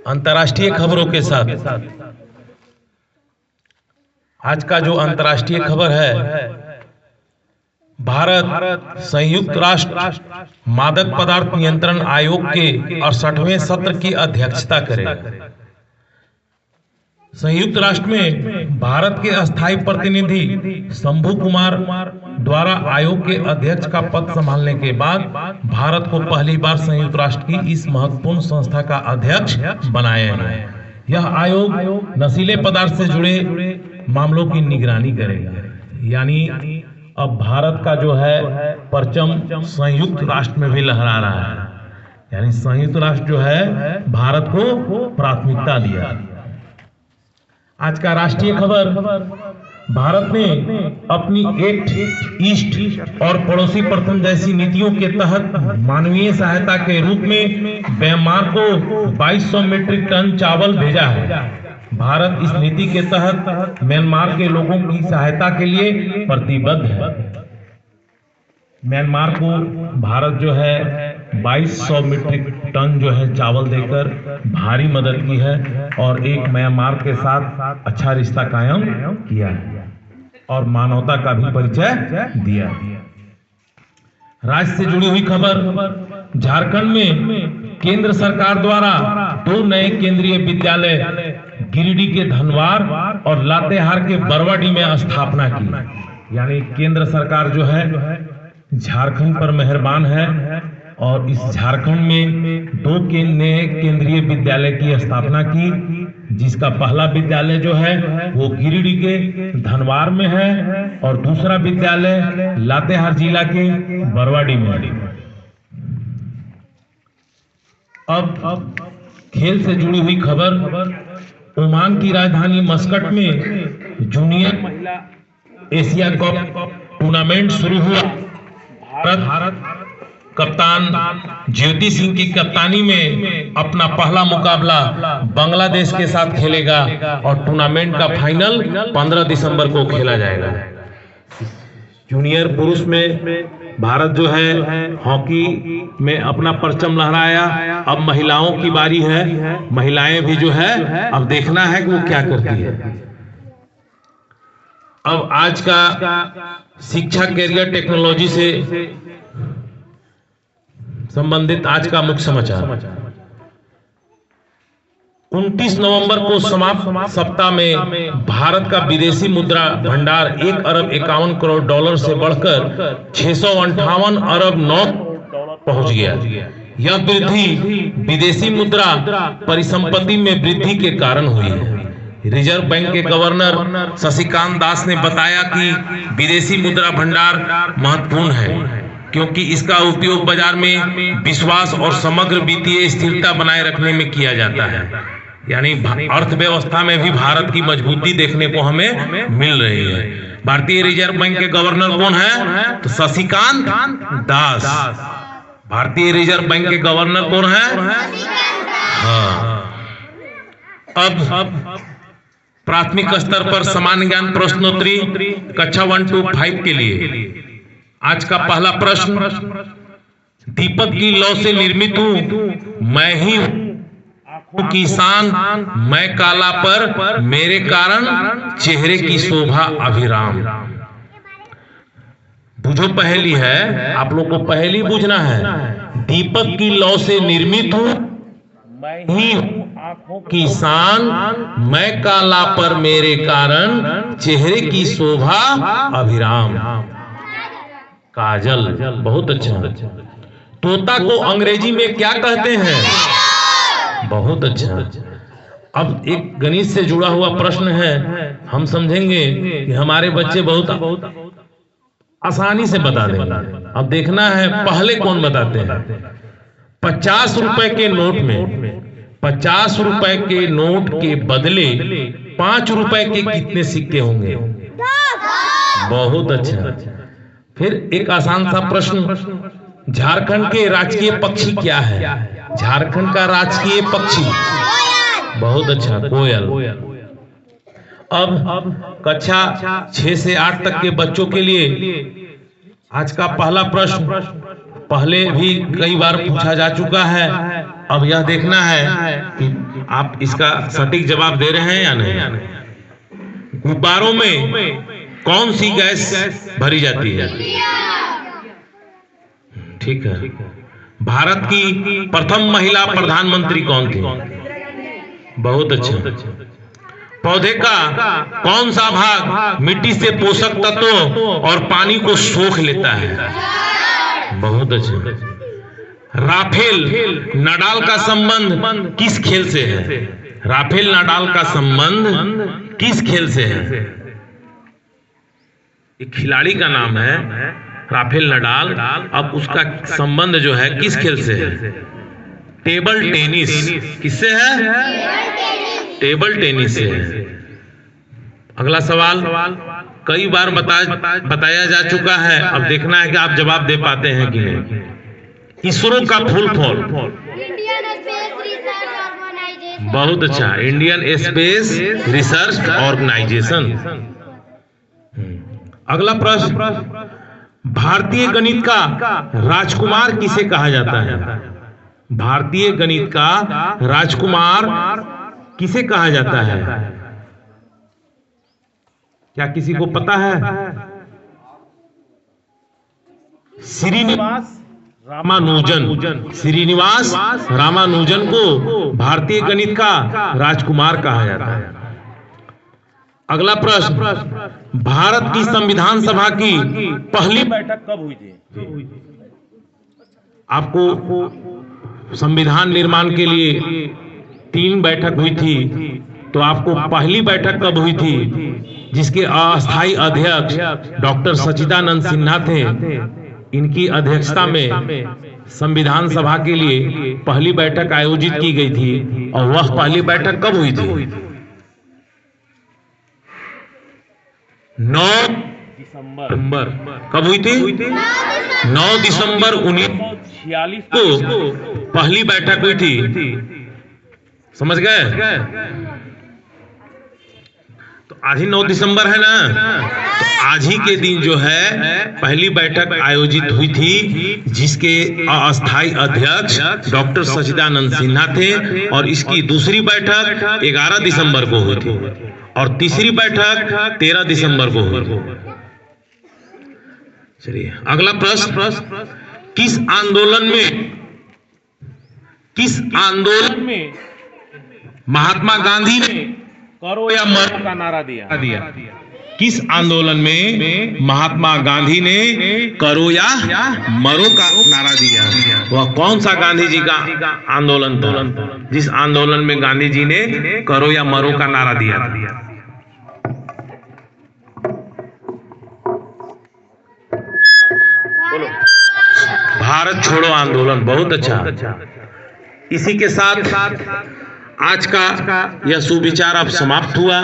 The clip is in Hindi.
अंतर्राष्ट्रीय खबरों के साथ आज का जो अंतर्राष्ट्रीय खबर है, भारत संयुक्त राष्ट्र मादक पदार्थ नियंत्रण आयोग के 68वें सत्र की अध्यक्षता करेगा। संयुक्त राष्ट्र में भारत के अस्थायी प्रतिनिधि शंभू कुमार द्वारा आयोग के अध्यक्ष का पद संभालने के बाद भारत को पहली बार संयुक्त राष्ट्र की इस महत्वपूर्ण संस्था का अध्यक्ष बनाया गया। यह आयोग नशीले पदार्थ से जुड़े मामलों की निगरानी करेगा। यानी अब भारत का जो है परचम संयुक्त राष्ट्र में भी लहरा रहा है। यानी संयुक्त राष्ट्र जो है भारत को प्राथमिकता दिया। आज का राष्ट्रीय खबर, भारत ने अपनी एक्ट ईस्ट और पड़ोसी प्रथम जैसी नीतियों के तहत मानवीय सहायता के रूप में म्यांमार को 2200 मीट्रिक टन चावल भेजा है। भारत इस नीति के तहत म्यांमार के लोगों की सहायता के लिए प्रतिबद्ध है। म्यांमार को भारत जो है 2200 मीट्रिक टन जो है चावल देकर भारी मदद की है और एक म्यांमार के साथ अच्छा रिश्ता कायम किया है और मानवता का भी परिचय दिया। राज्य से जुड़ी हुई खबर, झारखंड में केंद्र सरकार द्वारा 2 नए केंद्रीय विद्यालय गिरिडीह के धनवार और लातेहार के बरवाडी में स्थापना की। यानी केंद्र सरकार जो है झारखंड पर मेहरबान है और इस झारखंड में 2 नए केंद्रीय विद्यालय की स्थापना की, जिसका पहला विद्यालय जो है वो गिरिडीह के धनवार में है और दूसरा विद्यालय लातेहार जिला के बरवाडी में है। अब खेल से जुड़ी हुई खबर, ओमान की राजधानी मस्कट में जूनियर महिला एशिया कप टूर्नामेंट शुरू हुआ। भारत कप्तान ज्योति सिंह की कप्तानी में अपना पहला मुकाबला बांग्लादेश के साथ खेलेगा और टूर्नामेंट का फाइनल 15 दिसंबर को खेला जाएगा। जूनियर पुरुष में भारत जो है हॉकी में अपना परचम लहराया। अब महिलाओं की बारी है। महिलाएं भी जो है अब देखना है कि वो क्या करती है। अब आज का शिक्षा कैरियर टेक्नोलॉजी से संबंधित आज का मुख्य समाचार, 29 नवंबर को समाप्त सप्ताह में भारत का विदेशी मुद्रा भंडार 1 अरब 51 करोड़ डॉलर से बढ़कर 658 अरब 9 पहुंच गया। यह वृद्धि विदेशी मुद्रा परिसंपत्ति में वृद्धि के कारण हुई है। रिजर्व बैंक के गवर्नर शशिकांत दास ने बताया कि विदेशी मुद्रा भंडार महत्वपूर्ण है क्योंकि इसका उपयोग बाजार में विश्वास और समग्र वित्तीय स्थिरता बनाए रखने में किया जाता है। यानी अर्थव्यवस्था में भी भारत की मजबूती देखने को हमें मिल रही है। भारतीय रिजर्व बैंक के गवर्नर कौन है? तो शशिकांत दास। भारतीय रिजर्व बैंक के गवर्नर कौन है? हाँ। अब प्राथमिक स्तर पर सामान्य ज्ञान प्रश्नोत्तरी कक्षा 1 to 5 के लिए आज का पहला प्रश्न, दीपक की लौ से निर्मित हूं, मैं ही आंखों की शान, मैं काला पर मेरे कारण चेहरे की शोभा अभिराम। बुझो पहेली है, आप लोग को पहेली बुझना है। दीपक की लौ से निर्मित हूं, मैं ही आंखों की शान, मैं काला पर मेरे कारण चेहरे की शोभा अभिराम। काजल। बहुत अच्छा। तोता को अंग्रेजी में क्या कहते हैं? बहुत अच्छा। अब एक गणित से जुड़ा हुआ प्रश्न है, हम समझेंगे कि हमारे बच्चे बहुत आसानी से बता देंगे। अब देखना है पहले कौन बताते हैं। 50 रुपए के नोट में 50 रुपए के नोट के बदले 5 रुपए के कितने सिक्के होंगे? बहुत अच्छा। फिर एक आसान सा प्रश्न, झारखंड के राजकीय पक्षी क्या है? झारखंड का राजकीय पक्षी, बहुत अच्छा, कोयल। अब कक्षा 6 से 8 तक के बच्चों के लिए आज का पहला प्रश्न, पहले भी कई बार पूछा जा चुका है। अब यह देखना है कि आप इसका सटीक जवाब दे रहे हैं या नहीं। गुब्बारों में कौन सी गैस भरी जाती है? ठीक है। भारत की प्रथम महिला प्रधानमंत्री कौन थी? बहुत अच्छा। पौधे का कौन सा भाग मिट्टी से पोषक तत्वों और पानी को सोख लेता है? बहुत अच्छा। राफेल नाडाल का संबंध किस खेल से है? राफेल नाडाल का संबंध किस खेल से है? एक खिलाड़ी का नाम है राफेल नाडाल। अब उसका संबंध जो है किस खेल से है? Table tennis. किससे है? टेबल टेनिस से है। अगला सवाल कई बार बताया जा चुका है। अब देखना है कि आप जवाब दे पाते हैं कि नहीं। इसरो का फुल फॉर्म? बहुत अच्छा, इंडियन स्पेस रिसर्च ऑर्गेनाइजेशन। अगला प्रश्न, भारतीय गणित का राजकुमार किसे कहा जाता है? भारतीय गणित का राजकुमार किसे कहा जाता है? क्या किसी को पता है? श्रीनिवास रामानुजन। श्रीनिवास रामानुजन को भारतीय गणित का राजकुमार कहा जाता है। अगला प्रश्न, भारत की संविधान सभा की पहली बैठक कब हुई थी? आपको संविधान निर्माण के लिए 3 बैठक हुई थी, तो आपको पहली बैठक कब हुई थी जिसके अस्थायी अध्यक्ष डॉक्टर सच्चिदानंद सिन्हा थे? इनकी अध्यक्षता में संविधान सभा के लिए पहली बैठक आयोजित की गई थी। और वह पहली बैठक कब हुई थी? 9 दिसंबर। कब हुई थी? 9 दिसंबर 1946 को पहली बैठक हुई थी। समझ गए? तो आज ही 9 दिसंबर है ना, तो आज ही के दिन जो है पहली बैठक आयोजित हुई थी, जिसके अस्थायी अध्यक्ष डॉक्टर सच्चिदानंद सिन्हा थे। और इसकी दूसरी बैठक 11 दिसंबर को हुई थी और तीसरी बैठक 13 दिसंबर को हुई थी। चलिए अगला प्रश्न, किस आंदोलन में महात्मा गांधी ने करो या मरो का नारा दिया? किस आंदोलन में महात्मा गांधी ने करो या मरो का नारा दिया? वह कौन सा गांधी जी का आंदोलन था जिस आंदोलन में गांधी जी ने करो या मरो का नारा दिया था? भारत छोड़ो आंदोलन। बहुत अच्छा। इसी के साथ आज का यह सुविचार अब समाप्त हुआ।